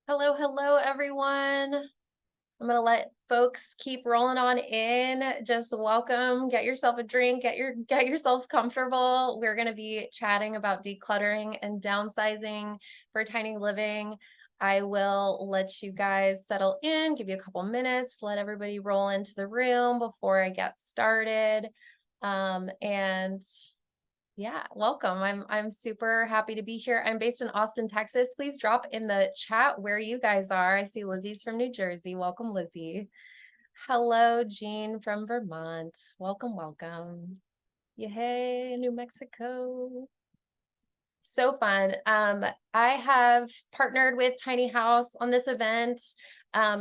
Hello, hello, everyone. I'm gonna let folks keep rolling on in. Just welcome, get yourself a drink, get yourselves comfortable. We're gonna be chatting about decluttering and downsizing for tiny living. I will let you guys settle in, give you a couple minutes, let everybody roll into the room before I get started. And yeah, welcome. I'm super happy to be here. I'm based in Austin, Texas. Please drop in the chat where you guys are. I see Lizzie's from New Jersey. Welcome, Lizzie. Hello, Jean from Vermont. Welcome, welcome. Yay, New Mexico. So fun. I have partnered with Tiny House on this event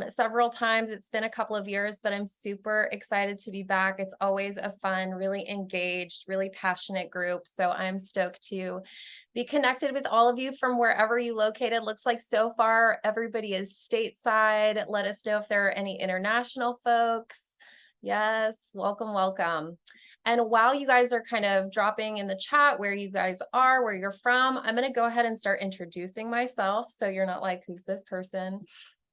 several times. It's been a couple of years, but I'm super excited to be back. It's always a fun, really engaged, really passionate group. So I'm stoked to be connected with all of you from wherever you located. Looks like so far everybody is stateside. Let us know if there are any international folks. Yes, welcome, welcome. And while you guys are kind of dropping in the chat where you guys are, where you're from, I'm going to go ahead and start introducing myself. So you're not like, who's this person?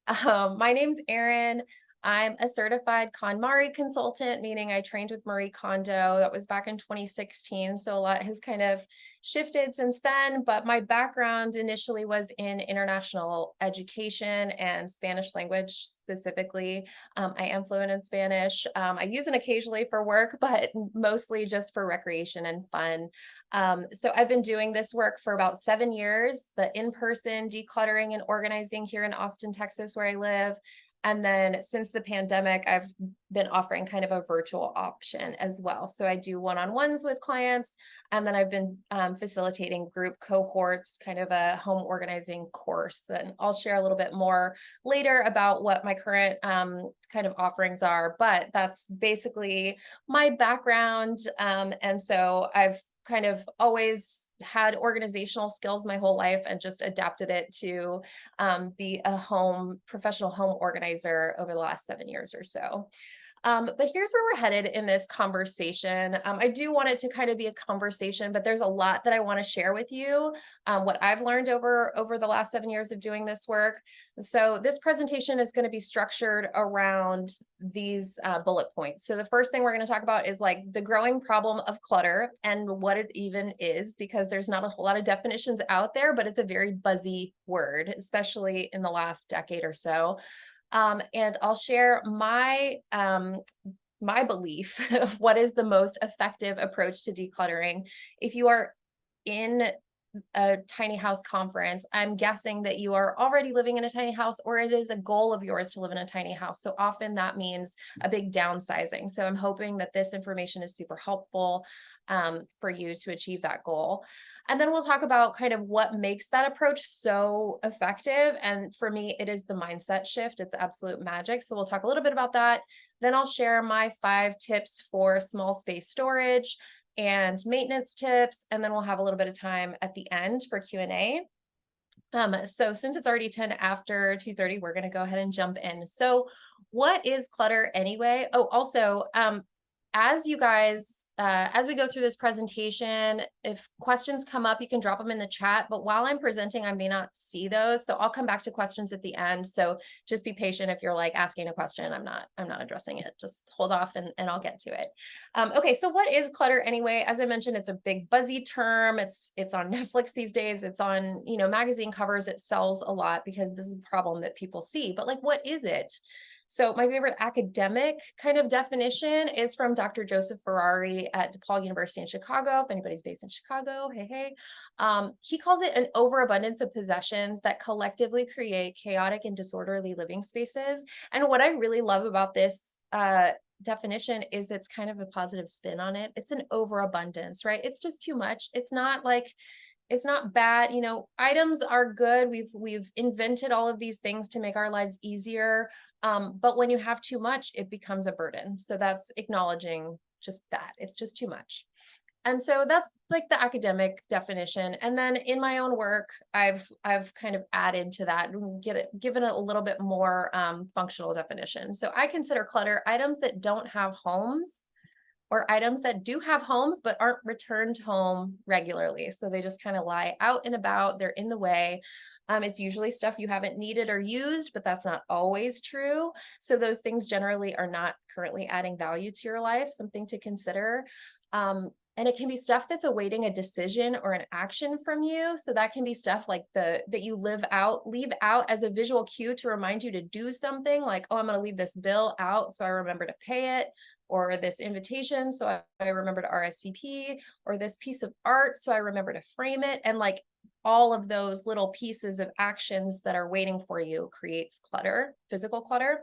My name's Erin. I'm a certified KonMari consultant, meaning I trained with Marie Kondo. That was back in 2016. So a lot has kind of shifted since then. But my background initially was in international education and Spanish language specifically. I am fluent in Spanish. I use it occasionally for work, but mostly just for recreation and fun. So I've been doing this work for about 7 years, the in-person decluttering and organizing here in Austin, Texas, where I live. And then since the pandemic, I've been offering kind of a virtual option as well. So I do one-on-ones with clients, and then I've been facilitating group cohorts, kind of a home organizing course. And I'll share a little bit more later about what my current kind of offerings are, but that's basically my background. And so I've kind of always had organizational skills my whole life and just adapted it to be a professional home organizer over the last 7 years or so. But here's where we're headed in this conversation. I do want it to kind of be a conversation, but there's a lot that I want to share with you, what I've learned over the last 7 years of doing this work. So this presentation is going to be structured around these bullet points. So the first thing we're going to talk about is like the growing problem of clutter and what it even is, because there's not a whole lot of definitions out there, but it's a very buzzy word, especially in the last decade or so. And I'll share my belief of what is the most effective approach to decluttering. If you are in a tiny house conference, I'm guessing that you are already living in a tiny house, or it is a goal of yours to live in a tiny house. So often that means a big downsizing. So I'm hoping that this information is super helpful for you to achieve that goal. And then we'll talk about kind of what makes that approach so effective. And for me, it is the mindset shift. It's absolute magic. So we'll talk a little bit about that. Then I'll share my 5 tips for small space storage and maintenance tips, and then we'll have a little bit of time at the end for Q&A. So since it's already 10 after 2:30, we're going to go ahead and jump in. So what is clutter anyway? Oh, also, as you guys, as we go through this presentation, if questions come up, you can drop them in the chat, but while I'm presenting, I may not see those. So I'll come back to questions at the end. So just be patient if you're like asking a question, I'm not addressing it. Just hold off and I'll get to it. Okay, so what is clutter anyway? As I mentioned, it's a big buzzy term. It's on Netflix these days. It's on, magazine covers. It sells a lot because this is a problem that people see, but like, what is it? So my favorite academic kind of definition is from Dr. Joseph Ferrari at DePaul University in Chicago. If anybody's based in Chicago, hey, hey. He calls it an overabundance of possessions that collectively create chaotic and disorderly living spaces. And what I really love about this definition is it's kind of a positive spin on it. It's an overabundance, right? It's just too much. It's not bad. Items are good. We've invented all of these things to make our lives easier. But when you have too much, it becomes a burden. So that's acknowledging just that it's just too much. And so that's like the academic definition. And then in my own work, I've kind of added to that and given it a little bit more functional definition. So I consider clutter items that don't have homes, or items that do have homes but aren't returned home regularly. So they just kind of lie out and about, they're in the way. It's usually stuff you haven't needed or used, but that's not always true. So those things generally are not currently adding value to your life, something to consider. And it can be stuff that's awaiting a decision or an action from you. So that can be stuff like that you leave out as a visual cue to remind you to do something like, oh, I'm going to leave this bill out so I remember to pay it, or this invitation so I remember to RSVP, or this piece of art so I remember to frame it. And like all of those little pieces of actions that are waiting for you creates clutter, physical clutter.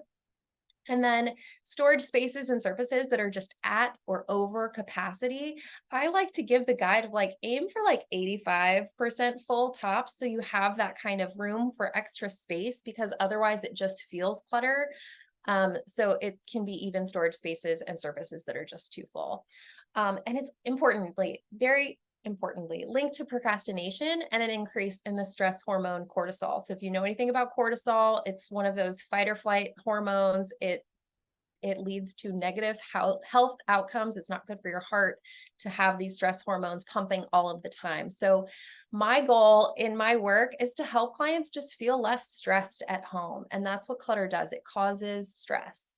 And then storage spaces and surfaces that are just at or over capacity. I like to give the guide of like aim for like 85% full tops. So you have that kind of room for extra space, because otherwise it just feels clutter. So it can be even storage spaces and surfaces that are just too full. And it's very importantly, linked to procrastination and an increase in the stress hormone cortisol. So if you know anything about cortisol, it's one of those fight or flight hormones. It leads to negative health outcomes. It's not good for your heart to have these stress hormones pumping all of the time. So my goal in my work is to help clients just feel less stressed at home. And that's what clutter does. It causes stress.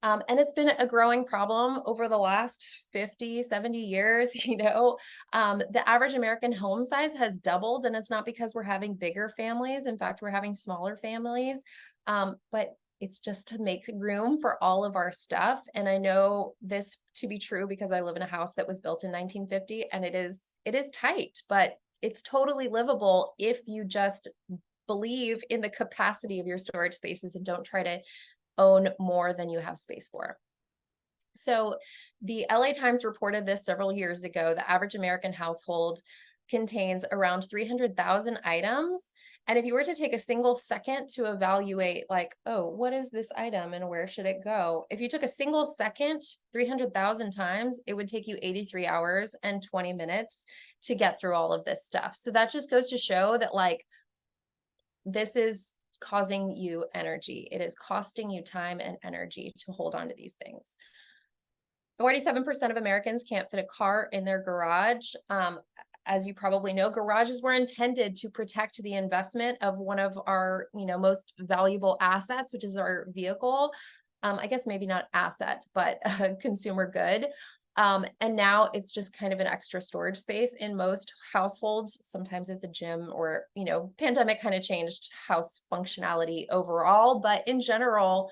And it's been a growing problem over the last 50, 70 years. The average American home size has doubled, and it's not because we're having bigger families. In fact, we're having smaller families. But it's just to make room for all of our stuff. And I know this to be true because I live in a house that was built in 1950, and it is tight, but it's totally livable if you just believe in the capacity of your storage spaces and don't try to own more than you have space for. So the LA Times reported this several years ago. The average American household contains around 300,000 items. And if you were to take a single second to evaluate, like, oh, what is this item and where should it go? If you took a single second 300,000 times, it would take you 83 hours and 20 minutes to get through all of this stuff. So that just goes to show that, like, this is causing you energy. It is costing you time and energy to hold on to these things. 47% of Americans can't fit a car in their garage. As you probably know, garages were intended to protect the investment of one of our, most valuable assets, which is our vehicle. I guess maybe not asset, but a consumer good. And now it's just kind of an extra storage space in most households. Sometimes it's a gym, or, pandemic kind of changed house functionality overall, but in general,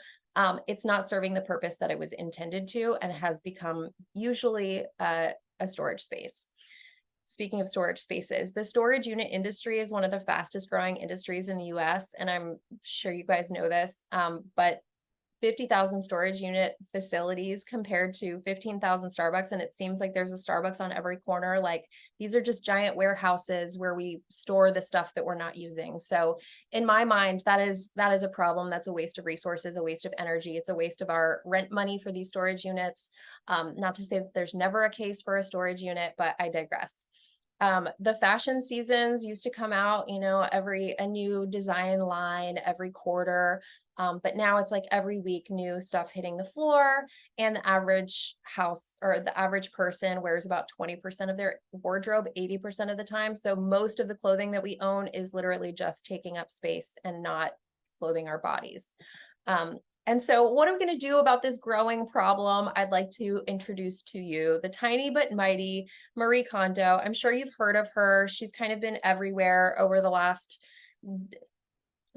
it's not serving the purpose that it was intended to, and has become usually a storage space. Speaking of storage spaces, the storage unit industry is one of the fastest growing industries in the US, and I'm sure you guys know this, but 50,000 storage unit facilities compared to 15,000 Starbucks. And it seems like there's a Starbucks on every corner. Like, these are just giant warehouses where we store the stuff that we're not using. So in my mind, that is a problem. That's a waste of resources, a waste of energy. It's a waste of our rent money for these storage units. Not to say that there's never a case for a storage unit, but I digress. The fashion seasons used to come out, a new design line every quarter. But now it's like every week, new stuff hitting the floor, and the average house, or the average person, wears about 20% of their wardrobe 80% of the time. So most of the clothing that we own is literally just taking up space and not clothing our bodies. And so what are we going to do about this growing problem? I'd like to introduce to you the tiny but mighty Marie Kondo. I'm sure you've heard of her. She's kind of been everywhere over the last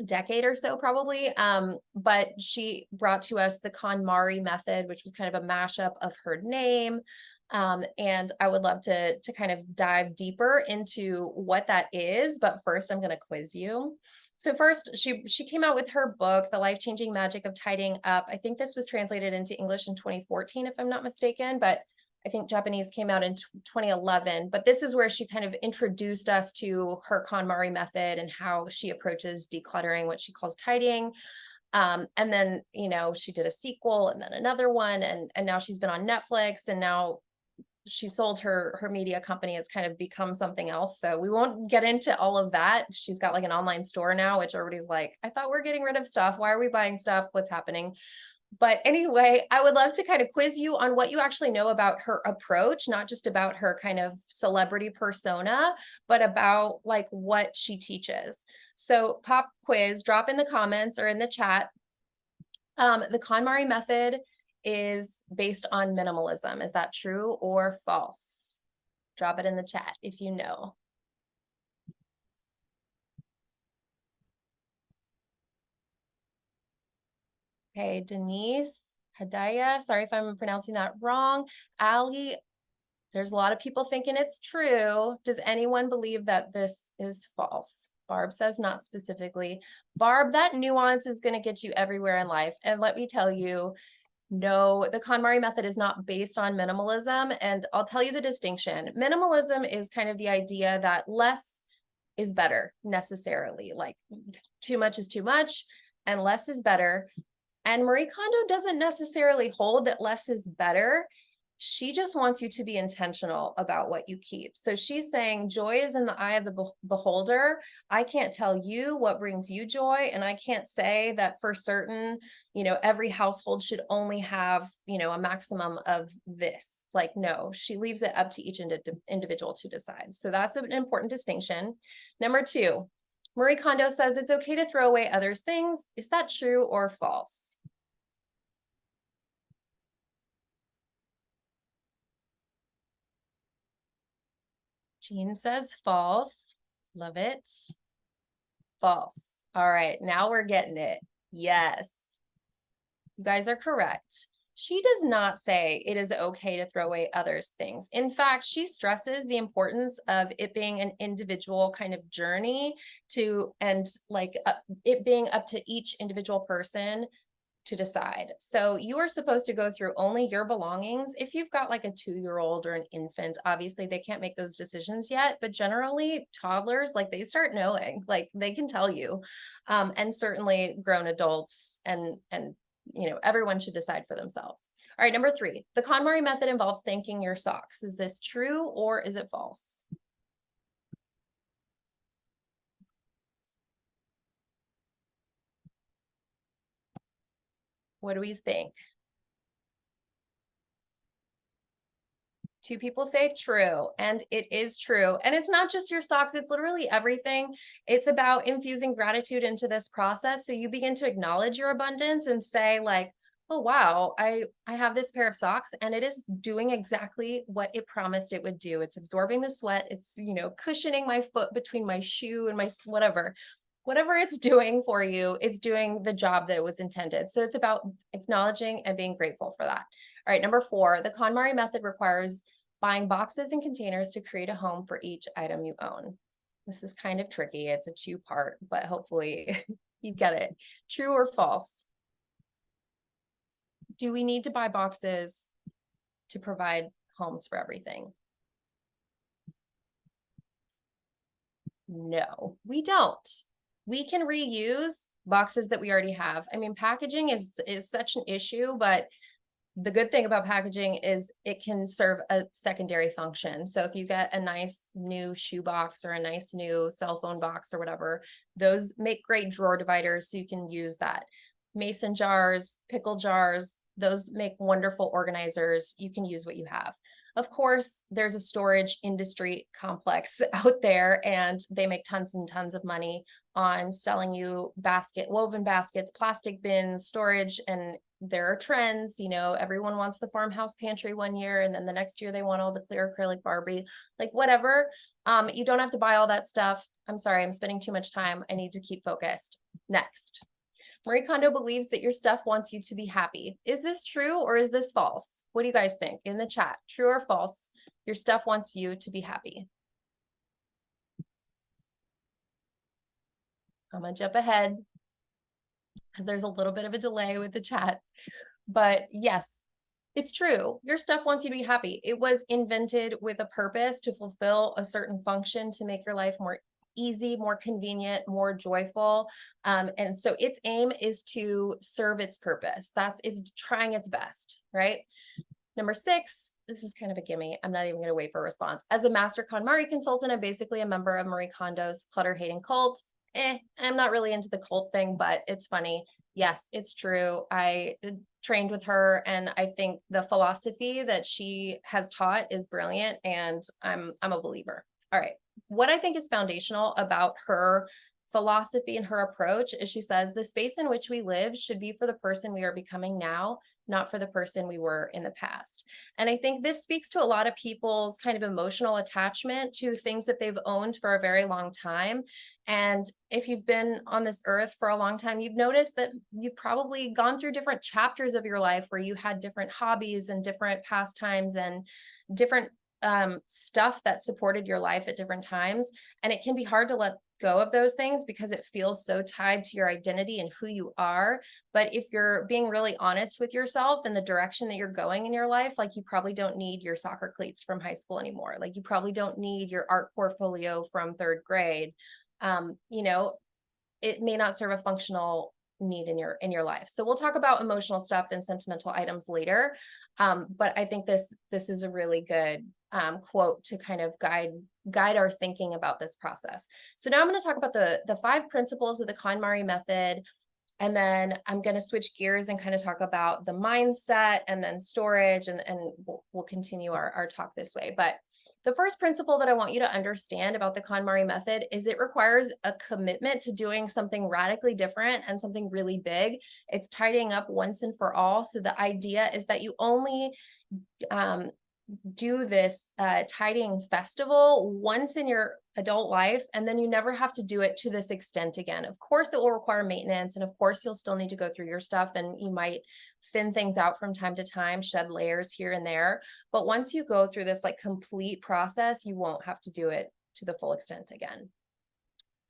decade or so, probably. But she brought to us the KonMari method, which was kind of a mashup of her name. And I would love to kind of dive deeper into what that is. But first, I'm going to quiz you. So first, she came out with her book, The Life-Changing Magic of Tidying Up. I think this was translated into English in 2014, if I'm not mistaken, but I think Japanese came out in 2011. But this is where she kind of introduced us to her KonMari method and how she approaches decluttering, what she calls tidying. And then, she did a sequel and then another one, and now she's been on Netflix, and now she sold her media company. Has kind of become something else. So we won't get into all of that. She's got like an online store now, which everybody's like, I thought we're getting rid of stuff. Why are we buying stuff? What's happening? But anyway, I would love to kind of quiz you on what you actually know about her approach, not just about her kind of celebrity persona, but about like what she teaches. So pop quiz, drop in the comments or in the chat. The KonMari method is based on minimalism. Is that true or false? Drop it in the chat if you know. Okay, Denise, Hadaya, sorry if I'm pronouncing that wrong. Ali, there's a lot of people thinking it's true. Does anyone believe that this is false? Barb says not specifically. Barb, that nuance is going to get you everywhere in life. And let me tell you, no, the KonMari method is not based on minimalism. And I'll tell you the distinction. Minimalism is kind of the idea that less is better necessarily. Like too much is too much and less is better. And Marie Kondo doesn't necessarily hold that less is better. She just wants you to be intentional about what you keep. So she's saying joy is in the eye of the beholder. I can't tell you what brings you joy. And I can't say that for certain, every household should only have, a maximum of this. Like, no, she leaves it up to each individual to decide. So that's an important distinction. Number two, Marie Kondo says it's okay to throw away others' things. Is that true or false? Jean says false. Love it. False. All right, now we're getting it. Yes. You guys are correct. She does not say it is okay to throw away others' things. In fact, she stresses the importance of it being an individual kind of journey and like it being up to each individual person to decide. So you are supposed to go through only your belongings. If you've got like a 2-year-old or an infant, obviously they can't make those decisions yet, but generally toddlers, like they start knowing, like they can tell you, and certainly grown adults and everyone should decide for themselves. All right, number 3, the KonMari method involves thanking your socks. Is this true or is it false? What do we think? 2 people say true, and it is true. And it's not just your socks, it's literally everything. It's about infusing gratitude into this process. So you begin to acknowledge your abundance and say like, oh, wow, I have this pair of socks and it is doing exactly what it promised it would do. It's absorbing the sweat. It's, cushioning my foot between my shoe and my whatever it's doing for you, it's doing the job that it was intended. So it's about acknowledging and being grateful for that. All right, number 4, the KonMari method requires buying boxes and containers to create a home for each item you own. This is kind of tricky. It's a 2-part, but hopefully you get it. True or false? Do we need to buy boxes to provide homes for everything? No, we don't. We can reuse boxes that we already have. I mean, packaging is such an issue, but the good thing about packaging is it can serve a secondary function. So if you get a nice new shoe box or a nice new cell phone box or whatever, those make great drawer dividers. So you can use that. Mason jars, pickle jars, those make wonderful organizers. You can use what you have. Of course, there's a storage industry complex out there and they make tons and tons of money on selling you woven baskets, plastic bins, storage, and there are trends, everyone wants the farmhouse pantry one year and then the next year they want all the clear acrylic Barbie, like whatever. You don't have to buy all that stuff. I'm sorry, I'm spending too much time. I need to keep focused. Next. Marie Kondo believes that your stuff wants you to be happy. Is this true or is this false? What do you guys think in the chat? True or false? Your stuff wants you to be happy. I'm gonna jump ahead because there's a little bit of a delay with the chat. But yes, it's true. Your stuff wants you to be happy. It was invented with a purpose to fulfill a certain function to make your life more easy, more convenient, more joyful. And so its aim is to serve its purpose. It's trying its best, right? Number 6, this is kind of a gimme. I'm not even going to wait for a response. As a master KonMari consultant, I'm basically a member of Marie Kondo's clutter hating cult. I'm not really into the cult thing, but it's funny. Yes, it's true. I trained with her, and I think the philosophy that she has taught is brilliant, and I'm a believer. All right. What I think is foundational about her philosophy and her approach is she says the space in which we live should be for the person we are becoming now, not for the person we were in the past. And I think this speaks to a lot of people's kind of emotional attachment to things that they've owned for a very long time. And if you've been on this earth for a long time, you've noticed that you've probably gone through different chapters of your life where you had different hobbies and different pastimes and different stuff that supported your life at different times. And it can be hard to let go of those things because it feels so tied to your identity and who you are. But if you're being really honest with yourself and the direction that you're going in your life, like you probably don't need your soccer cleats from high school anymore. Like you probably don't need your art portfolio from third grade. You know, it may not serve a functional need in your life. So we'll talk about emotional stuff and sentimental items later. But I think this is a really good quote to kind of guide our thinking about this process. So now I'm going to talk about the 5 principles of the KonMari method. And then I'm going to switch gears and kind of talk about the mindset and then storage, and we'll continue our talk this way. But the first principle that I want you to understand about the KonMari method is it requires a commitment to doing something radically different and something really big. It's tidying up once and for all. So the idea is that you only do this tidying festival once in your adult life, and then you never have to do it to this extent again. Of course, it will require maintenance, and of course, you'll still need to go through your stuff, and you might thin things out from time to time, shed layers here and there. But once you go through this like complete process, you won't have to do it to the full extent again.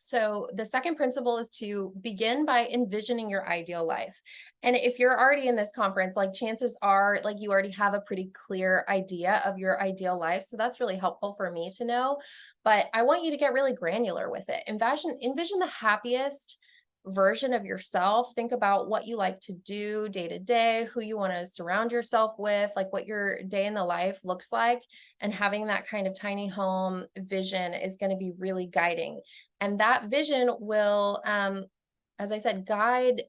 So the second principle is to begin by envisioning your ideal life. And if you're already in this conference, like chances are like you already have a pretty clear idea of your ideal life. So that's really helpful for me to know. But I want you to get really granular with it. Envision the happiest version of yourself. Think about what you like to do day to day, who you want to surround yourself with, like what your day in the life looks like. And having that kind of tiny home vision is going to be really guiding. And that vision will, as I said, guide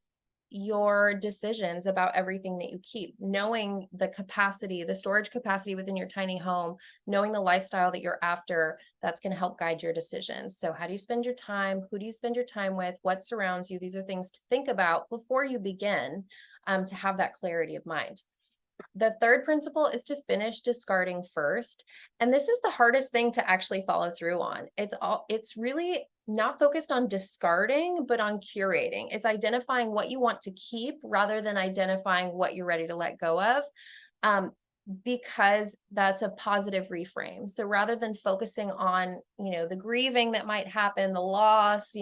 your decisions about everything that you keep, knowing the capacity, the storage capacity within your tiny home, knowing the lifestyle that you're after, that's going to help guide your decisions. So how do you spend your time? Who do you spend your time with? What surrounds you? These are things to think about before you begin to have that clarity of mind. The third principle is to finish discarding first. And this is the hardest thing to actually follow through on. It's really not focused on discarding, but on curating. It's identifying what you want to keep rather than identifying what you're ready to let go of. Because that's a positive reframe. So rather than focusing on, the grieving that might happen, the loss,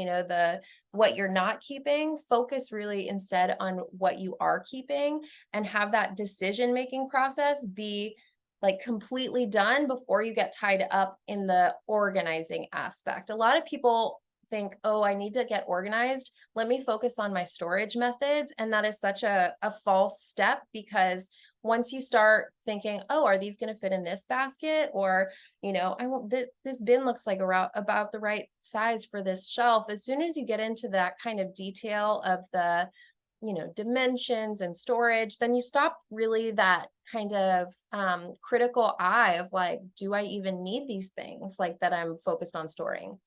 what you're not keeping, focus really instead on what you are keeping and have that decision-making process be like completely done before you get tied up in the organizing aspect. A lot of people think, oh, I need to get organized. Let me focus on my storage methods. And that is such a false step, because once you start thinking, oh, are these going to fit in this basket? Or, I want this bin looks like about the right size for this shelf. As soon as you get into that kind of detail of the, dimensions and storage, then you stop really that kind of critical eye of like, do I even need these things like that I'm focused on storing?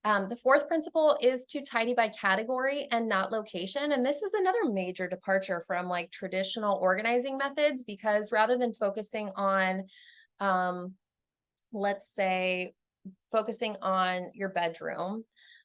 The fourth principle is to tidy by category and not location. And this is another major departure from like traditional organizing methods, because rather than focusing on, let's say, focusing on your bedroom,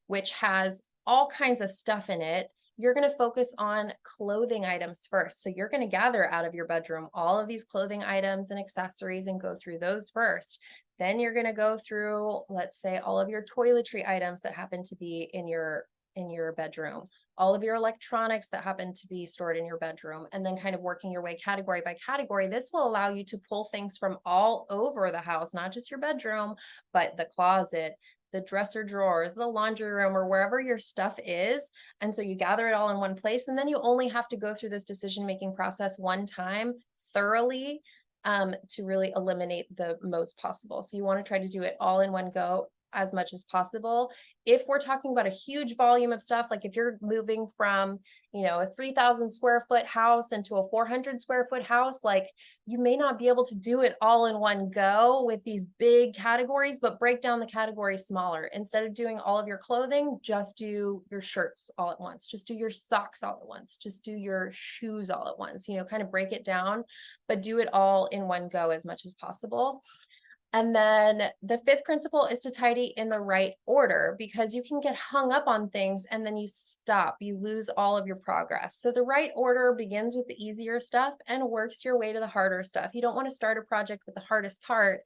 which has all kinds of stuff in it, you're going to focus on clothing items first. So you're going to gather out of your bedroom all of these clothing items and accessories and go through those first. Then you're going to go through, let's say, all of your toiletry items that happen to be in your bedroom, all of your electronics that happen to be stored in your bedroom, and then kind of working your way category by category. This will allow you to pull things from all over the house, not just your bedroom, but the closet, the dresser drawers, the laundry room, or wherever your stuff is. And so you gather it all in one place, and then you only have to go through this decision-making process one time thoroughly to really eliminate the most possible. So you want to try to do it all in one go. as much as possible. If we're talking about a huge volume of stuff, like if you're moving from, a 3,000 square foot house into a 400 square foot house, like you may not be able to do it all in one go with these big categories, but break down the categories smaller. Instead of doing all of your clothing, just do your shirts all at once, just do your socks all at once, just do your shoes all at once, kind of break it down, but do it all in one go as much as possible. And then the fifth principle is to tidy in the right order, because you can get hung up on things and then you stop, you lose all of your progress. So the right order begins with the easier stuff and works your way to the harder stuff. You don't want to start a project with the hardest part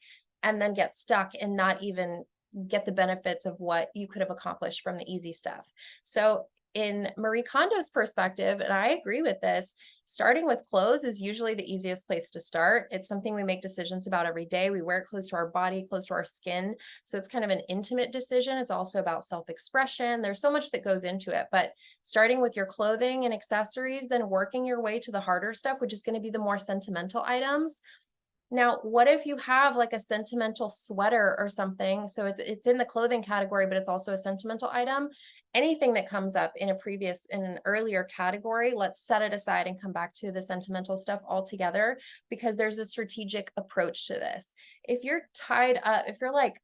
and then get stuck and not even get the benefits of what you could have accomplished from the easy stuff. So in Marie Kondo's perspective, and I agree with this, starting with clothes is usually the easiest place to start. It's something we make decisions about every day. We wear it close to our body, close to our skin. So it's kind of an intimate decision. It's also about self-expression. There's so much that goes into it, but starting with your clothing and accessories, then working your way to the harder stuff, which is going to be the more sentimental items. Now, what if you have like a sentimental sweater or something? So it's in the clothing category, but it's also a sentimental item. Anything that comes up in an earlier category, let's set it aside and come back to the sentimental stuff altogether, because there's a strategic approach to this. If you're tied up, if you're like,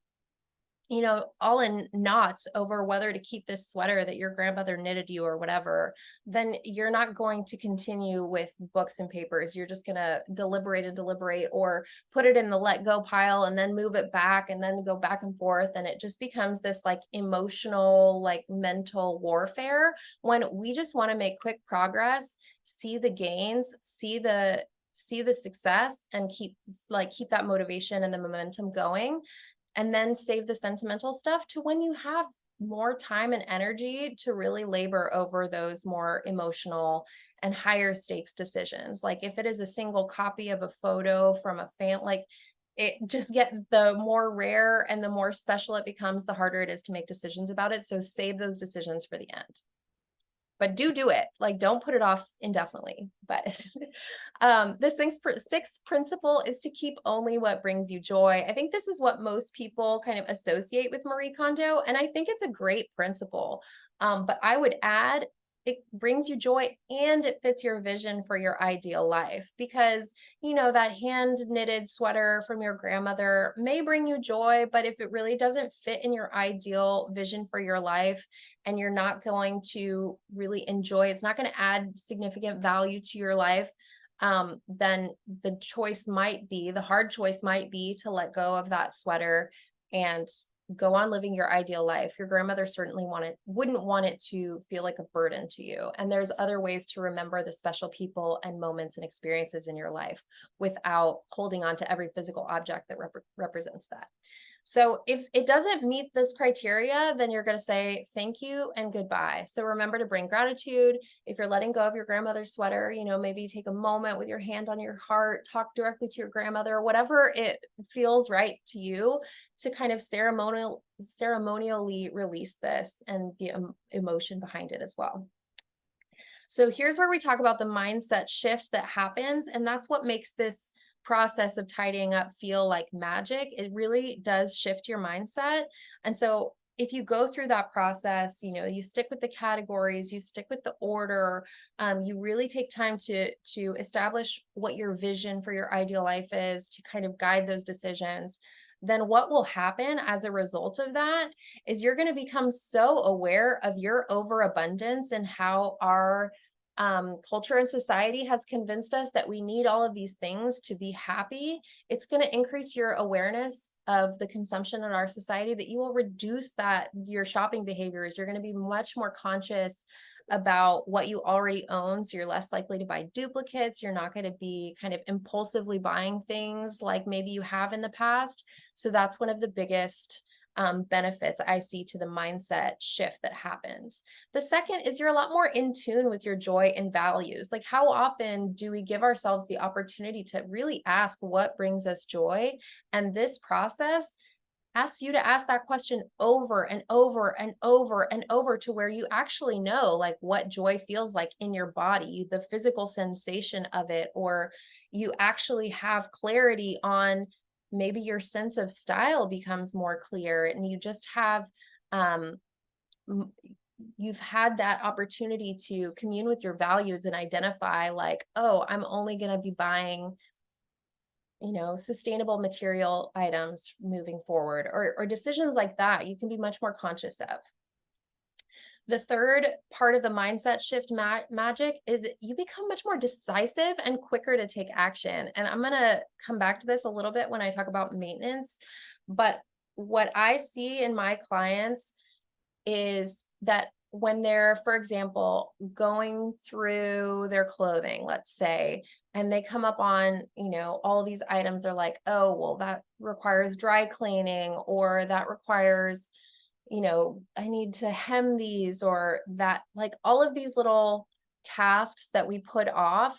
all in knots over whether to keep this sweater that your grandmother knitted you or whatever, then you're not going to continue with books and papers. You're just going to deliberate and deliberate, or put it in the let go pile and then move it back and then go back and forth. And it just becomes this like emotional, like mental warfare, when we just want to make quick progress, see the gains, see the success, and keep that motivation and the momentum going. And then save the sentimental stuff to when you have more time and energy to really labor over those more emotional and higher stakes decisions. Like if it is a single copy of a photo from a fan, like it just the more rare and the more special it becomes, the harder it is to make decisions about it. So save those decisions for the end. But do it. Like, don't put it off indefinitely. But the sixth principle is to keep only what brings you joy. I think this is what most people kind of associate with Marie Kondo, and I think it's a great principle. But I would add, it brings you joy and it fits your vision for your ideal life, because that hand knitted sweater from your grandmother may bring you joy, but if it really doesn't fit in your ideal vision for your life, and you're not going to really enjoy, it's not going to add significant value to your life, then the hard choice might be to let go of that sweater and go on living your ideal life. Your grandmother certainly wouldn't want it to feel like a burden to you. And there's other ways to remember the special people and moments and experiences in your life without holding on to every physical object that represents that. So if it doesn't meet this criteria, then you're going to say thank you and goodbye. So remember to bring gratitude. If you're letting go of your grandmother's sweater, maybe take a moment with your hand on your heart, talk directly to your grandmother, whatever it feels right to you, to kind of ceremonially release this and the emotion behind it as well. So here's where we talk about the mindset shift that happens. And that's what makes this process of tidying up feel like magic. It really does shift your mindset. And so if you go through that process, you stick with the categories, you stick with the order, you really take time to establish what your vision for your ideal life is, to kind of guide those decisions, then what will happen as a result of that is you're going to become so aware of your overabundance and how our culture and society has convinced us that we need all of these things to be happy. It's going to increase your awareness of the consumption in our society, that you will reduce your shopping behaviors. You're going to be much more conscious about what you already own. So you're less likely to buy duplicates. You're not going to be kind of impulsively buying things like maybe you have in the past. So that's one of the biggest benefits I see to the mindset shift that happens. The second is you're a lot more in tune with your joy and values. Like, how often do we give ourselves the opportunity to really ask what brings us joy? And this process asks you to ask that question over and over and over and over, to where you actually know like what joy feels like in your body, the physical sensation of it, or you actually have clarity on maybe your sense of style becomes more clear, and you just have, um, you've had that opportunity to commune with your values and identify like, oh, I'm only going to be buying, sustainable material items moving forward, or decisions like that you can be much more conscious of. The third part of the mindset shift magic is you become much more decisive and quicker to take action. And I'm going to come back to this a little bit when I talk about maintenance. But what I see in my clients is that when they're, for example, going through their clothing, let's say, and they come up on, all these items are like, oh, well, that requires dry cleaning, or that requires, I need to hem these, or that, like, all of these little tasks that we put off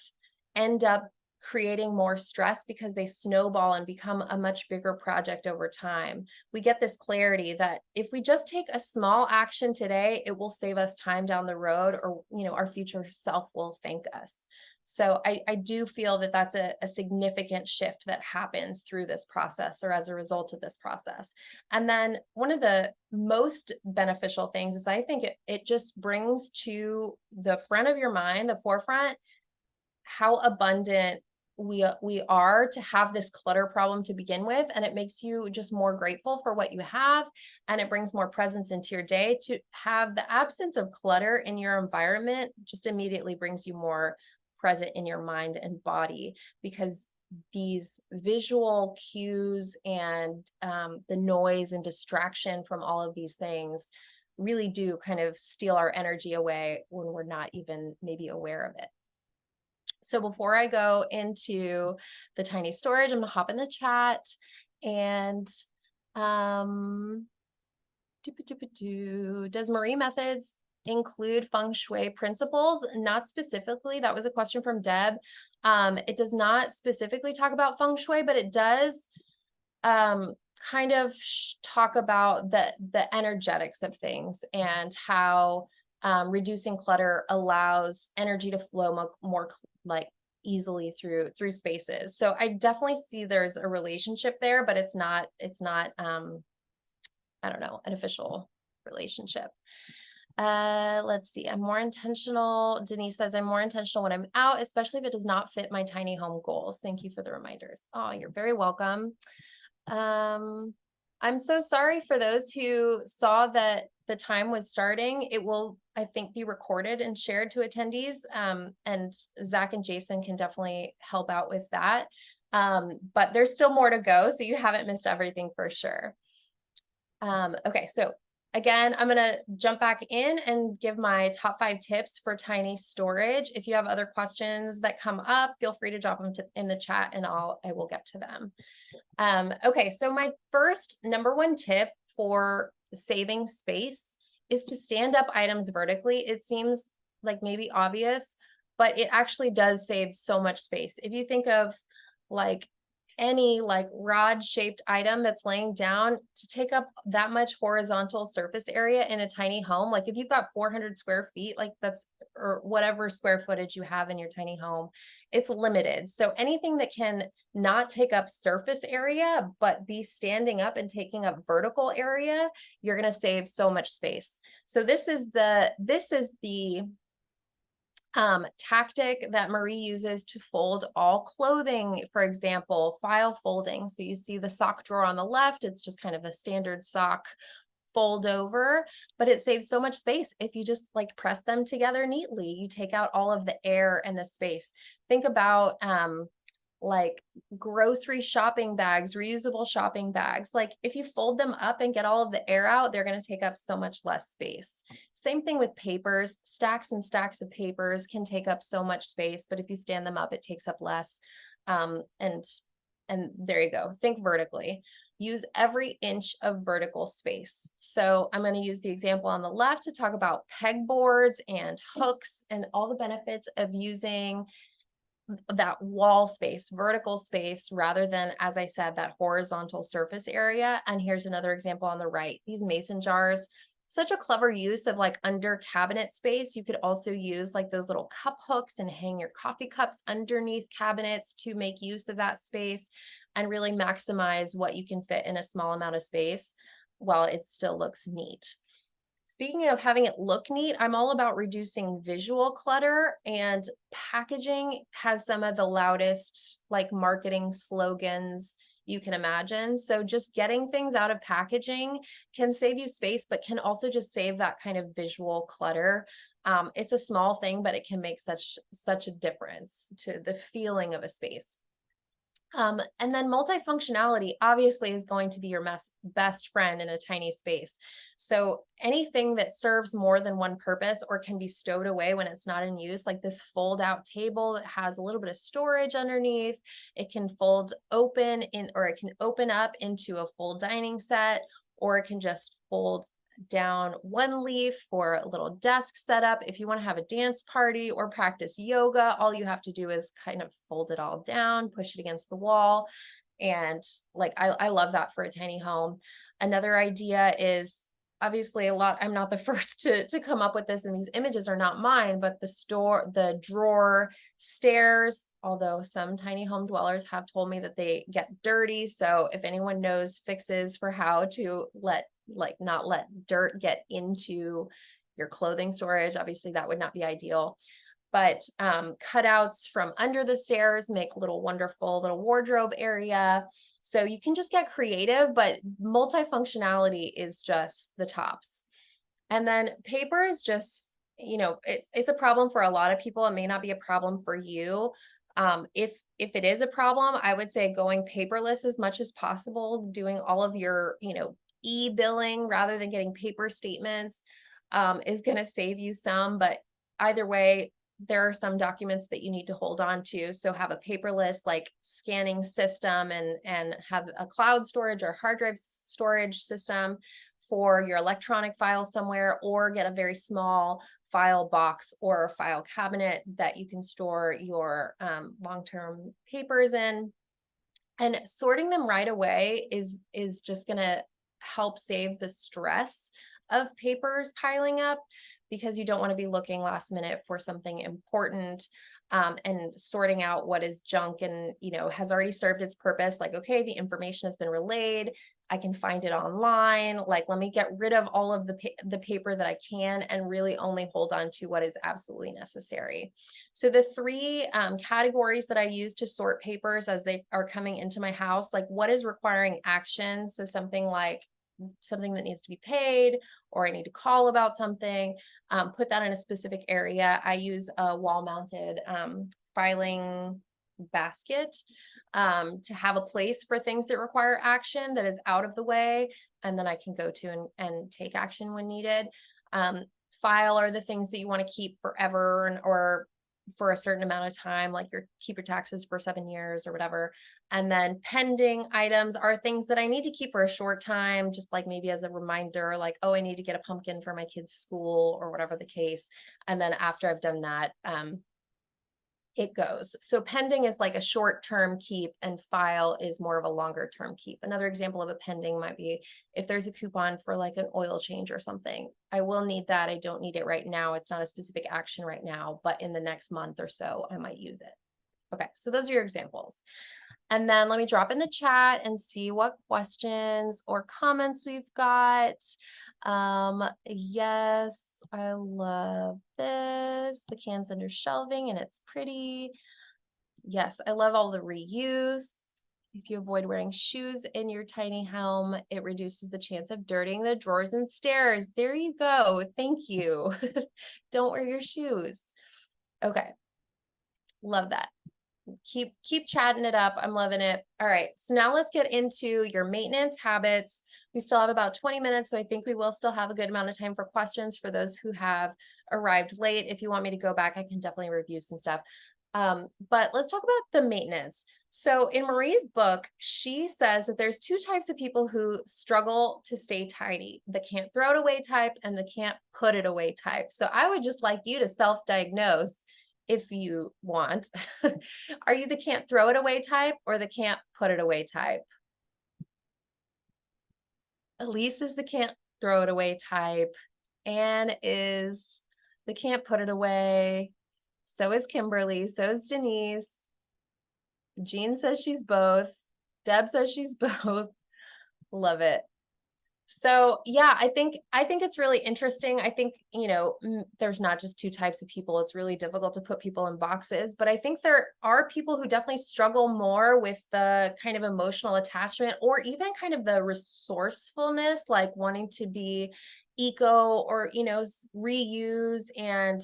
end up creating more stress because they snowball and become a much bigger project over time. We get this clarity that if we just take a small action today, it will save us time down the road, or, our future self will thank us. So I do feel that that's a significant shift that happens through this process, or as a result of this process. And then one of the most beneficial things is, I think it just brings to the front of your mind, the forefront, how abundant we are to have this clutter problem to begin with. And it makes you just more grateful for what you have. And it brings more presence into your day. To have the absence of clutter in your environment just immediately brings you more present in your mind and body, because these visual cues and the noise and distraction from all of these things really do kind of steal our energy away when we're not even maybe aware of it. So before I go into the tiny storage, I'm gonna hop in the chat and does Marie Methods include feng shui principles? Not specifically. That was a question from Deb. It does not specifically talk about feng shui, but it does kind of talk about the energetics of things, and how reducing clutter allows energy to flow more like easily through spaces. So I definitely see there's a relationship there, but it's not I don't know, an official relationship. Let's see. I'm more intentional. Denise says, I'm more intentional when I'm out, especially if it does not fit my tiny home goals. Thank you for the reminders. Oh, you're very welcome. I'm so sorry for those who saw that the time was starting. It will, I think, be recorded and shared to attendees. And Zach and Jason can definitely help out with that. But there's still more to go, so you haven't missed everything for sure. Okay, so again, I'm going to jump back in and give my top 5 tips for tiny storage. If you have other questions that come up, feel free to drop them in the chat, and I will get to them. Okay, so my first number 1 tip for saving space is to stand up items vertically. It seems like maybe obvious, but it actually does save so much space. If you think of like any rod shaped item that's laying down, to take up that much horizontal surface area in a tiny home, like if you've got 400 square feet, like that's, or whatever square footage you have in your tiny home, it's limited. So anything that can not take up surface area, but be standing up and taking up vertical area, you're going to save so much space. So this is the tactic that Marie uses to fold all clothing, for example, file folding. So you see the sock drawer on the left, it's just kind of a standard sock fold over, but it saves so much space. If you just press them together neatly, you take out all of the air and the space. Think about grocery shopping bags, reusable shopping bags. Like if you fold them up and get all of the air out, they're going to take up so much less space. Same thing with papers. Stacks and stacks of papers can take up so much space, but if you stand them up, it takes up less. And there you go. Think vertically. Use every inch of vertical space. So I'm going to use the example on the left to talk about pegboards and hooks and all the benefits of using that wall space, vertical space, rather than, as I said, that horizontal surface area. And here's another example on the right. These mason jars, such a clever use of under cabinet space. You could also use those little cup hooks and hang your coffee cups underneath cabinets to make use of that space. and really maximize what you can fit in a small amount of space while it still looks neat. Speaking of having it look neat, I'm all about reducing visual clutter, and packaging has some of the loudest like marketing slogans you can imagine. So just getting things out of packaging can save you space, but can also just save that kind of visual clutter. It's a small thing, but it can make such a difference to the feeling of a space. And then multifunctionality obviously is going to be your best friend in a tiny space. So anything that serves more than one purpose or can be stowed away when it's not in use, like this fold out table that has a little bit of storage underneath, it can fold open in, or it can open up into a full dining set, or it can just fold down one leaf for a little desk setup. If you want to have a dance party or practice yoga, all you have to do is kind of fold it all down, push it against the wall. And like, I love that for a tiny home. Another idea is obviously I'm not the first to come up with this, and these images are not mine, but the drawer stairs, although some tiny home dwellers have told me that they get dirty. So if anyone knows fixes for how to not let dirt get into your clothing storage, obviously that would not be ideal. But cutouts from under the stairs make wonderful little wardrobe area. So you can just get creative, but multifunctionality is just the tops. And then paper is just, it's a problem for a lot of people. It may not be a problem for you. If it is a problem, I would say going paperless as much as possible, doing all of your, e-billing rather than getting paper statements is going to save you some. But either way, there are some documents that you need to hold on to. So have a paperless like scanning system, and have a cloud storage or hard drive storage system for your electronic files somewhere, or get a very small file box or file cabinet that you can store your long-term papers in. And sorting them right away is just going to help save the stress of papers piling up, because you don't want to be looking last minute for something important and sorting out what is junk and has already served its purpose. Like, okay, the information has been relayed, I can find it online. Like, let me get rid of all of the paper that I can and really only hold on to what is absolutely necessary. So the three categories that I use to sort papers as they are coming into my house, like what is requiring action. So something that needs to be paid, or I need to call about something, put that in a specific area. I use a wall mounted filing basket to have a place for things that require action that is out of the way, and then I can go to and take action when needed. File are the things that you want to keep forever or for a certain amount of time, like keep your taxes for 7 years or whatever. And then pending items are things that I need to keep for a short time, just like maybe as a reminder, like, oh, I need to get a pumpkin for my kid's school or whatever the case. And then after I've done that, it goes. So pending is like a short-term keep, and file is more of a longer-term keep. Another example of a pending might be if there's a coupon for like an oil change or something. I will need that. I don't need it right now. It's not a specific action right now, but in the next month or so, I might use it. Okay, so those are your examples. And then let me drop in the chat and see what questions or comments we've got. Yes, I love this. The can's under shelving and it's pretty. Yes, I love all the reuse. If you avoid wearing shoes in your tiny home, it reduces the chance of dirtying the drawers and stairs. There you go. Thank you. Don't wear your shoes. Okay. Love that. Keep chatting it up. I'm loving it. All right. So now let's get into your maintenance habits. We still have about 20 minutes, so I think we will still have a good amount of time for questions for those who have arrived late. If you want me to go back, I can definitely review some stuff. But let's talk about the maintenance. So in Marie's book, she says that there's two types of people who struggle to stay tidy: the can't throw it away type and the can't put it away type. So I would just like you to self-diagnose if you want. Are you the can't throw it away type or the can't put it away type? Elise is the can't throw it away type. Anne is the can't put it away. So is Kimberly. So is Denise. Jean says she's both. Deb says she's both. Love it. So yeah, I think it's really interesting. I think, there's not just two types of people. It's really difficult to put people in boxes, but I think there are people who definitely struggle more with the kind of emotional attachment or even kind of the resourcefulness, like wanting to be eco or, reuse and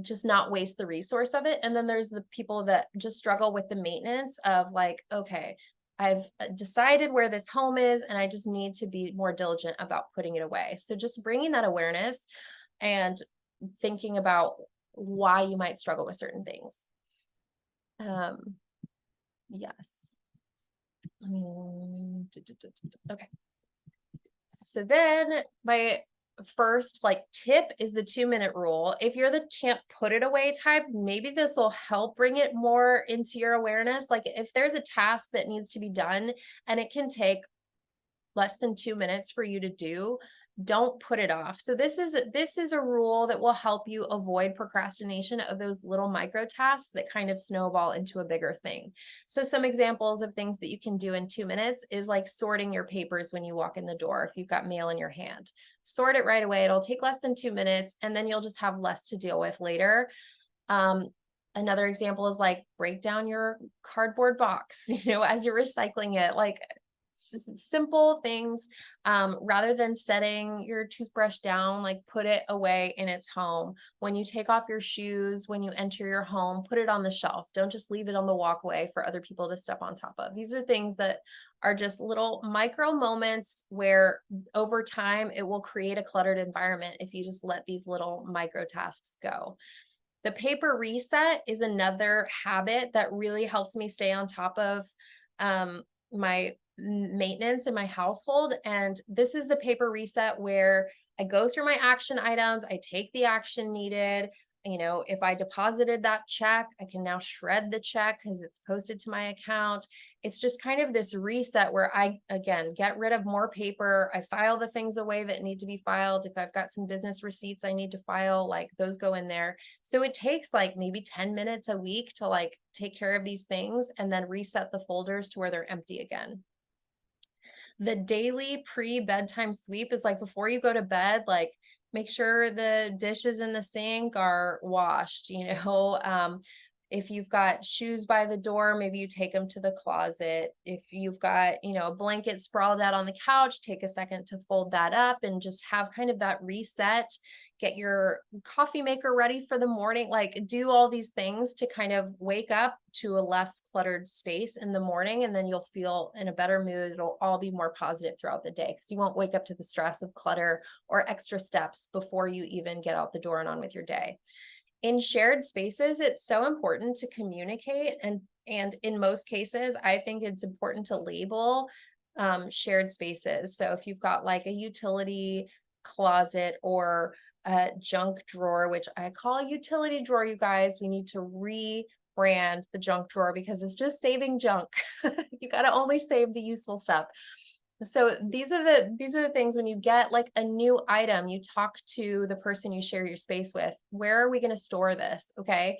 just not waste the resource of it. And then there's the people that just struggle with the maintenance of like, okay, I've decided where this home is and I just need to be more diligent about putting it away. So just bringing that awareness and thinking about why you might struggle with certain things. Yes. Okay. So then my first tip is the 2-minute rule. If you're the can't put it away type, maybe this will help bring it more into your awareness. Like if there's a task that needs to be done and it can take less than 2 minutes for you to do, don't put it off. So this is a rule that will help you avoid procrastination of those little micro tasks that kind of snowball into a bigger thing. So some examples of things that you can do in 2 minutes is like sorting your papers when you walk in the door. If you've got mail in your hand, sort it right away. It'll take less than 2 minutes and then you'll just have less to deal with later. Another example is like break down your cardboard box, as you're recycling it, like simple things, rather than setting your toothbrush down, like put it away in its home. When you take off your shoes, when you enter your home, put it on the shelf. Don't just leave it on the walkway for other people to step on top of. These are things that are just little micro moments where over time it will create a cluttered environment if you just let these little micro tasks go. The paper reset is another habit that really helps me stay on top of my maintenance in my household. And this is the paper reset where I go through my action items, I take the action needed. If I deposited that check, I can now shred the check because it's posted to my account. It's just kind of this reset where I, again, get rid of more paper. I file the things away that need to be filed. If I've got some business receipts I need to file, like those go in there. So it takes like maybe 10 minutes a week to like take care of these things and then reset the folders to where they're empty again. The daily pre-bedtime sweep is like before you go to bed, like make sure the dishes in the sink are washed, if you've got shoes by the door, maybe you take them to the closet. If you've got, a blanket sprawled out on the couch, take a second to fold that up and just have kind of that reset. Get your coffee maker ready for the morning, like do all these things to kind of wake up to a less cluttered space in the morning. And then you'll feel in a better mood. It'll all be more positive throughout the day because you won't wake up to the stress of clutter or extra steps before you even get out the door and on with your day. In shared spaces, it's so important to communicate. And in most cases, I think it's important to label shared spaces. So if you've got like a utility closet or a junk drawer, which I call a utility drawer, you guys, we need to rebrand the junk drawer because it's just saving junk. You got to only save the useful stuff. So these are the things when you get like a new item, you talk to the person you share your space with. Where are we going to store this? Okay.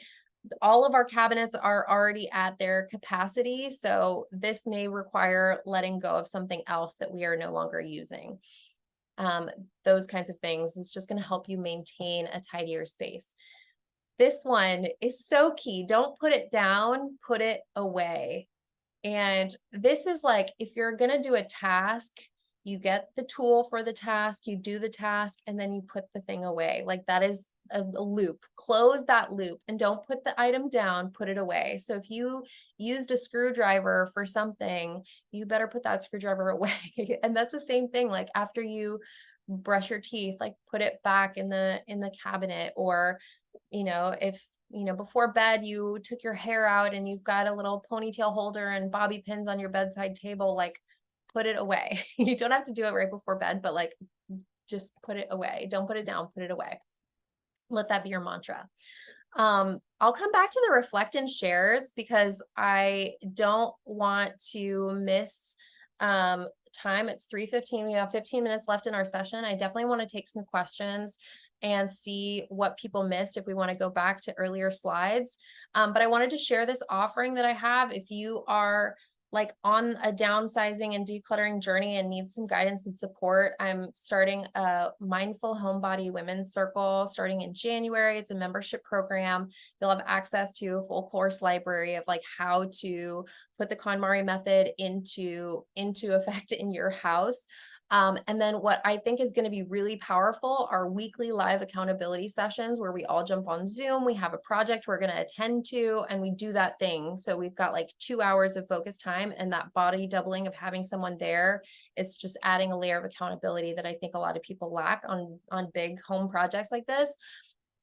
All of our cabinets are already at their capacity. So this may require letting go of something else that we are no longer using. Those kinds of things. It's just going to help you maintain a tidier space. This one is so key. Don't put it down, put it away. And this is like, if you're going to do a task, you get the tool for the task, you do the task, and then you put the thing away. Like that is a loop. Close that loop and don't put the item down, put it away. So if you used a screwdriver for something, you better put that screwdriver away. And that's the same thing. Like after you brush your teeth, like put it back in the cabinet. Or, if before bed, you took your hair out and you've got a little ponytail holder and bobby pins on your bedside table, like put it away. You don't have to do it right before bed, but like, just put it away. Don't put it down, put it away. Let that be your mantra. I'll come back to the reflect and shares because I don't want to miss, time. It's 3:15. We have 15 minutes left in our session. I definitely want to take some questions and see what people missed if we want to go back to earlier slides. But I wanted to share this offering that I have. If you are like on a downsizing and decluttering journey and need some guidance and support, I'm starting a mindful homebody women's circle starting in January. It's a membership program. You'll have access to a full course library of like how to put the KonMari method into effect in your house. And then what I think is going to be really powerful are weekly live accountability sessions where we all jump on Zoom. We have a project we're going to attend to, and we do that thing. So we've got like 2 hours of focus time, and that body doubling of having someone there, it's just adding a layer of accountability that I think a lot of people lack on big home projects like this.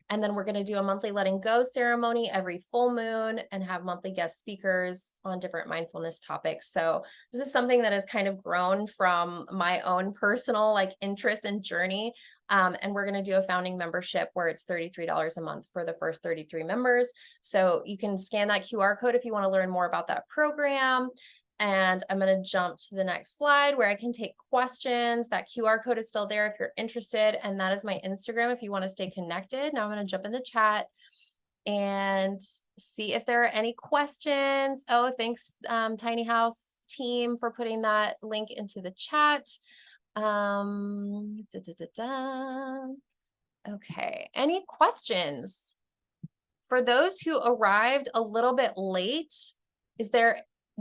And then we're going to do a monthly letting go ceremony every full moon and have monthly guest speakers on different mindfulness topics. So this is something that has kind of grown from my own personal like interest and journey. And we're going to do a founding membership where it's $33 a month for the first 33 members. So you can scan that QR code if you want to learn more about that program. And I'm going to jump to the next slide where I can take questions. That QR code is still there if you're interested. And that is my Instagram if you want to stay connected. Now I'm going to jump in the chat and see if there are any questions. Oh, thanks, Tiny House team, for putting that link into the chat. Okay, any questions? For those who arrived a little bit late,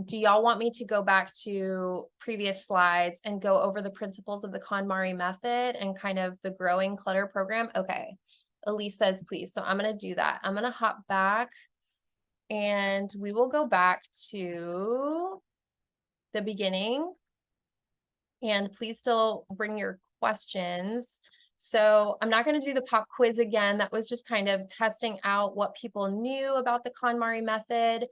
do y'all want me to go back to previous slides and go over the principles of the KonMari method and kind of the growing clutter program? Okay, Elise says please. So I'm going to do that. I'm going to hop back and we will go back to the beginning. And please still bring your questions. So I'm not going to do the pop quiz again. That was just kind of testing out what people knew about the KonMari method.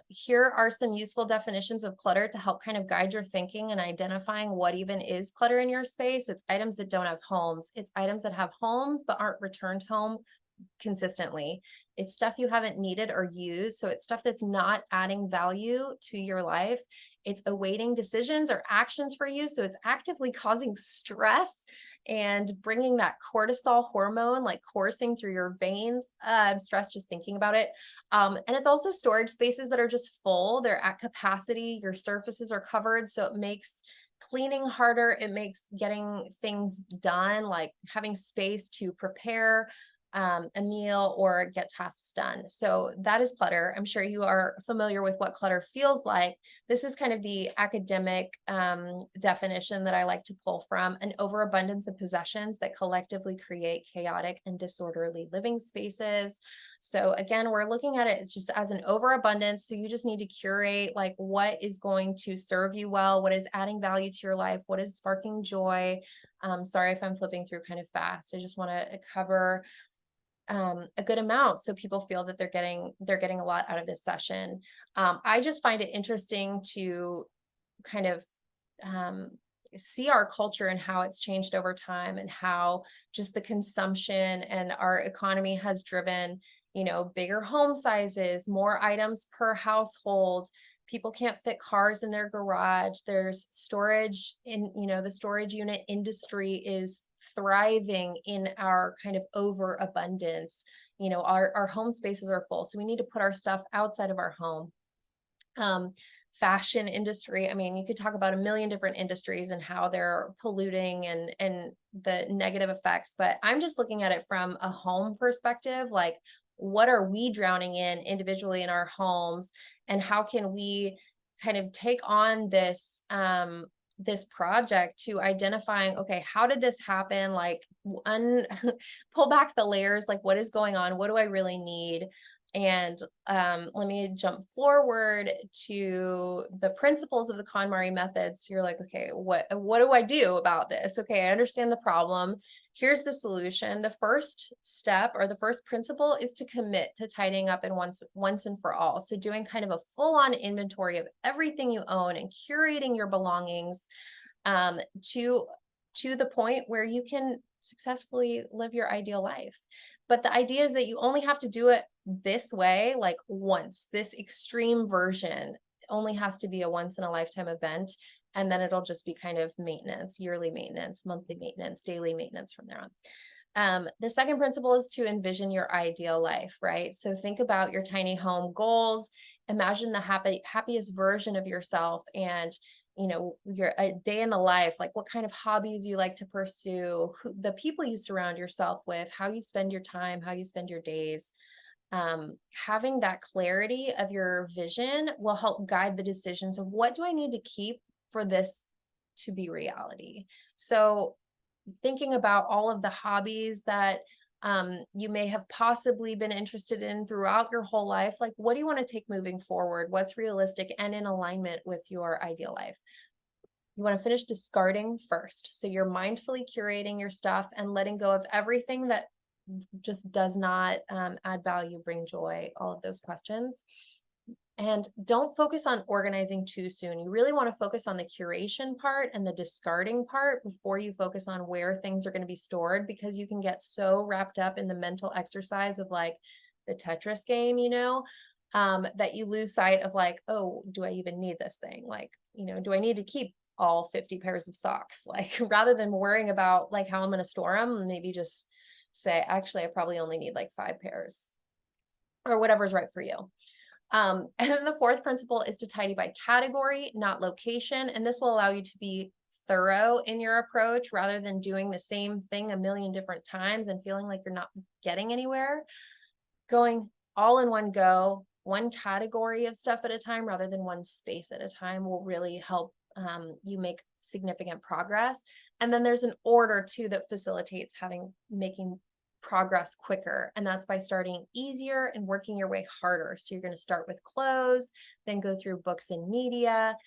Here are some useful definitions of clutter to help kind of guide your thinking and identifying what even is clutter in your space. It's items that don't have homes. It's items that have homes but aren't returned home consistently. It's stuff you haven't needed or used. So it's stuff that's not adding value to your life. It's awaiting decisions or actions for you. So it's actively causing stress and bringing that cortisol hormone like coursing through your veins. I'm stressed just thinking about it. And it's also storage spaces that are just full. They're at capacity. Your surfaces are covered. So it makes cleaning harder. It makes getting things done, like having space to prepare a meal or get tasks done. So that is clutter. I'm sure you are familiar with what clutter feels like. This is kind of the academic definition that I like to pull from: an overabundance of possessions that collectively create chaotic and disorderly living spaces. So again, we're looking at it just as an overabundance. So you just need to curate like what is going to serve you well, what is adding value to your life, what is sparking joy. Sorry if I'm flipping through kind of fast. I just want to cover a good amount so people feel that they're getting a lot out of this session. I just find it interesting to kind of see our culture and how it's changed over time, and how just the consumption and our economy has driven, bigger home sizes, more items per household. People can't fit cars in their garage. There's storage in, the storage unit industry is thriving in our kind of overabundance. Our home spaces are full, so we need to put our stuff outside of our home. Fashion industry, I mean, you could talk about a million different industries and how they're polluting and the negative effects, but I'm just looking at it from a home perspective. Like, what are we drowning in individually in our homes, and how can we kind of take on this this project to identifying, okay, how did this happen? Like, pull back the layers, like what is going on? What do I really need? And let me jump forward to the principles of the KonMari method. So you're like, okay, what do I do about this? Okay, I understand the problem. Here's the solution. The first step, or the first principle, is to commit to tidying up in once and for all. So doing kind of a full-on inventory of everything you own and curating your belongings to the point where you can successfully live your ideal life. But the idea is that you only have to do it this way, like once. This extreme version only has to be a once in a lifetime event. And then it'll just be kind of maintenance, yearly maintenance, monthly maintenance, daily maintenance from there on. The second principle is to envision your ideal life, right? So think about your tiny home goals imagine the happiest version of yourself, and your a day in the life, like what kind of hobbies you like to pursue, the people you surround yourself with, how you spend your time, how you spend your days. Having that clarity of your vision will help guide the decisions of what do I need to keep for this to be reality. So thinking about all of the hobbies that you may have possibly been interested in throughout your whole life, like what do you want to take moving forward? What's realistic and in alignment with your ideal life? You want to finish discarding first. So you're mindfully curating your stuff and letting go of everything that just does not add value, bring joy, all of those questions. And don't focus on organizing too soon. You really want to focus on the curation part and the discarding part before you focus on where things are going to be stored, because you can get so wrapped up in the mental exercise of like the Tetris game, that you lose sight of like, oh, do I even need this thing? Like, do I need to keep all 50 pairs of socks? Like, rather than worrying about like how I'm going to store them, maybe just say, actually, I probably only need like 5 pairs or whatever's right for you. And then the fourth principle is to tidy by category, not location. And this will allow you to be thorough in your approach rather than doing the same thing a million different times and feeling like you're not getting anywhere. Going all in one go, one category of stuff at a time rather than one space at a time will really help you make significant progress. And then there's an order too that facilitates making progress quicker. And that's by starting easier and working your way harder. So you're going to start with clothes, then go through books and media.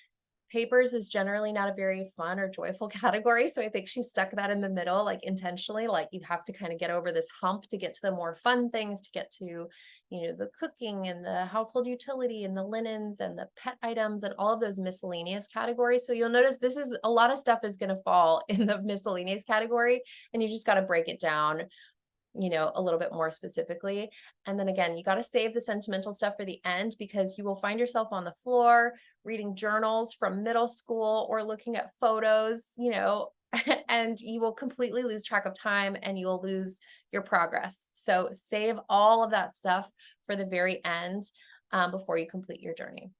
Papers is generally not a very fun or joyful category. So I think she stuck that in the middle, like intentionally, like you have to kind of get over this hump to get to the more fun things, to get to, the cooking and the household utility and the linens and the pet items and all of those miscellaneous categories. So you'll notice this is a lot of stuff is going to fall in the miscellaneous category, and you just got to break it down a little bit more specifically. And then again, you got to save the sentimental stuff for the end, because you will find yourself on the floor reading journals from middle school or looking at photos, and you will completely lose track of time and you will lose your progress. So save all of that stuff for the very end before you complete your journey.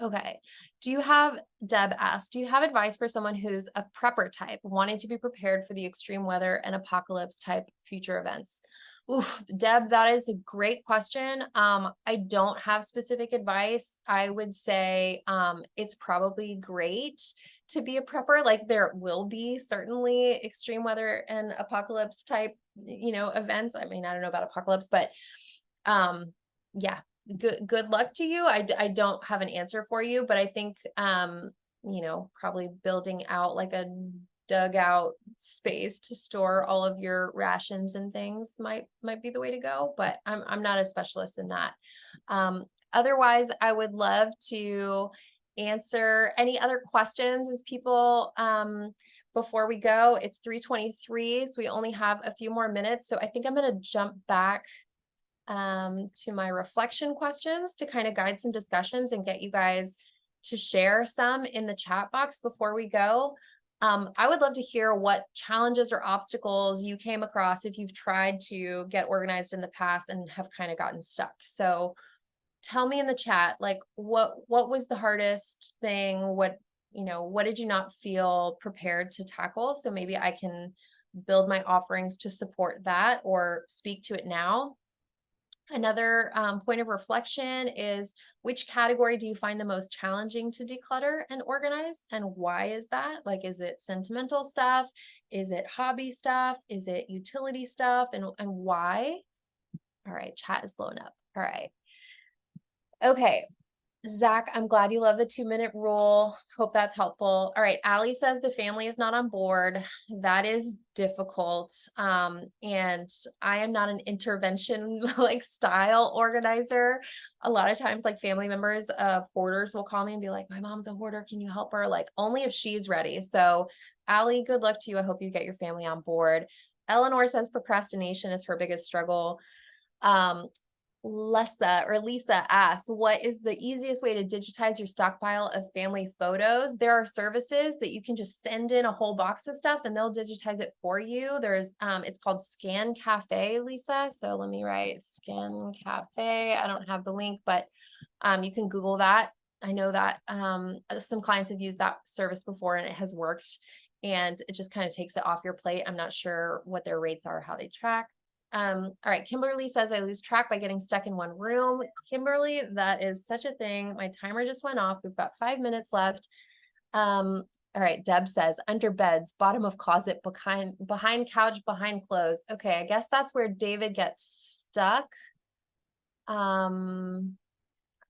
Okay. Deb asked, do you have advice for someone who's a prepper type, wanting to be prepared for the extreme weather and apocalypse type future events? Oof, Deb, that is a great question. I don't have specific advice. I would say it's probably great to be a prepper. Like there will be certainly extreme weather and apocalypse type, events. I mean, I don't know about apocalypse, but yeah, good luck to you. I don't have an answer for you, but I think probably building out like a dugout space to store all of your rations and things might be the way to go, but I'm not a specialist in that. Otherwise, I would love to answer any other questions as people before we go. It's 3:23, so we only have a few more minutes. So I think I'm going to jump back to my reflection questions to kind of guide some discussions and get you guys to share some in the chat box before we go. I would love to hear what challenges or obstacles you came across if you've tried to get organized in the past and have kind of gotten stuck. So tell me in the chat, like what was the hardest thing? What did you not feel prepared to tackle? So maybe I can build my offerings to support that or speak to it now. Another point of reflection is, which category do you find the most challenging to declutter and organize, and why is that? Like, is it sentimental stuff? Is it hobby stuff? Is it utility stuff? And why? All right, chat is blown up. All right. Okay. Zach, I'm glad you love the 2-minute rule. Hope that's helpful. All right. Allie says the family is not on board. That is difficult. And I am not an intervention like style organizer. A lot of times like family members of hoarders will call me and be like, my mom's a hoarder. Can you help her? Like only if she's ready. So Allie, good luck to you. I hope you get your family on board. Eleanor says procrastination is her biggest struggle. Lisa asks, what is the easiest way to digitize your stockpile of family photos? There are services that you can just send in a whole box of stuff and they'll digitize it for you. There's, it's called Scan Cafe, Lisa. So let me write Scan Cafe. I don't have the link, but You can Google that. I know that some clients have used that service before and it has worked, and it just kind of takes it off your plate. I'm not sure what their rates are, how they track. All right. Kimberly says, I lose track by getting stuck in one room. Kimberly, that is such a thing. My timer just went off. We've got 5 minutes left. All right. Deb says, under beds, bottom of closet, behind couch, behind clothes. Okay. I guess that's where David gets stuck. I'm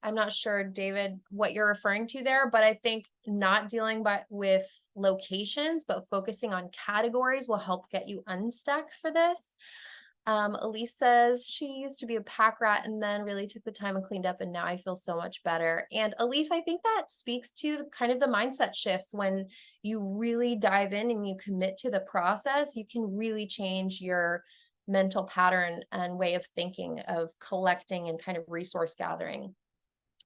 not sure, David, what you're referring to there, but I think not dealing with locations, but focusing on categories will help get you unstuck for this. Elise says she used to be a pack rat and then really took the time and cleaned up, and now I feel so much better. And Elise, I think that speaks to kind of the mindset shifts. When you really dive in and you commit to the process, you can really change your mental pattern and way of thinking of collecting and kind of resource gathering.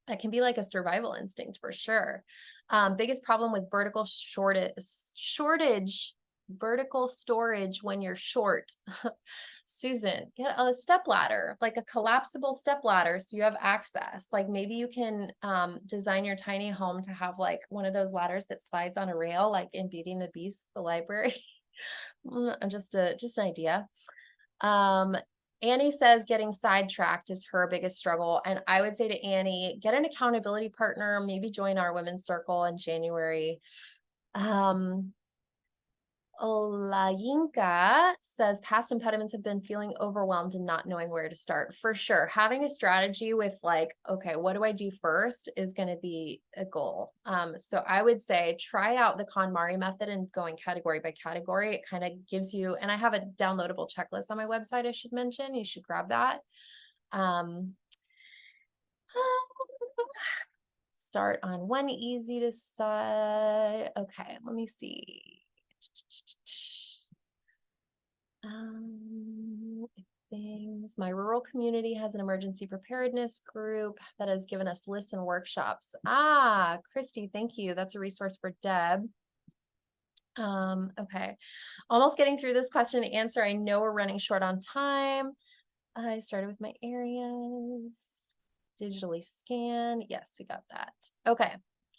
That can be like a survival instinct for sure. Biggest problem with vertical vertical storage when you're short. Susan, get a step ladder, like a collapsible step ladder, so you have access. Like maybe you can design your tiny home to have like one of those ladders that slides on a rail, like in Beauty and the Beast, the library. Just an idea. Annie says getting sidetracked is her biggest struggle. And I would say to Annie, get an accountability partner, maybe join our women's circle in January. Olayinka says past impediments have been feeling overwhelmed and not knowing where to start. For sure. Having a strategy with like, okay, what do I do first is going to be a goal. So I would say try out the KonMari method and going category by category. It kind of gives you, and I have a downloadable checklist on my website, I should mention. You should grab that. Start on one easy to say. Okay, let me see. Things. My rural community has an emergency preparedness group that has given us lists and workshops. Christy, thank you. That's a resource for Deb. Okay. Almost getting through this question and answer. I know we're running short on time. I started with my areas. Digitally scan. Yes, we got that. Okay.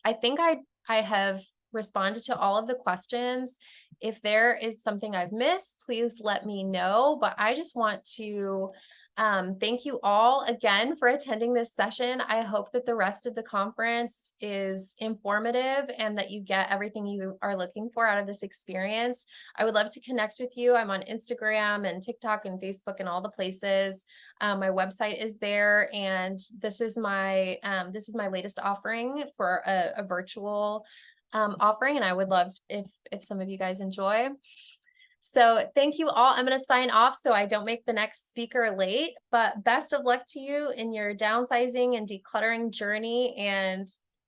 I think I have responded to all of the questions. If there is something I've missed, please let me know. But I just want to thank you all again for attending this session. I hope that the rest of the conference is informative and that you get everything you are looking for out of this experience. I would love to connect with you. I'm on Instagram and TikTok and Facebook and all the places. My website is there, and this is my latest offering for a virtual offering, and I would love if some of you guys enjoy. So thank you all. I'm going to sign off so I don't make the next speaker late, but best of luck to you in your downsizing and decluttering journey, and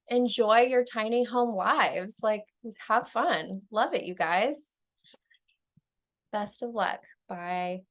enjoy your tiny home lives. Like, have fun. Love it, you guys. Best of luck. Bye.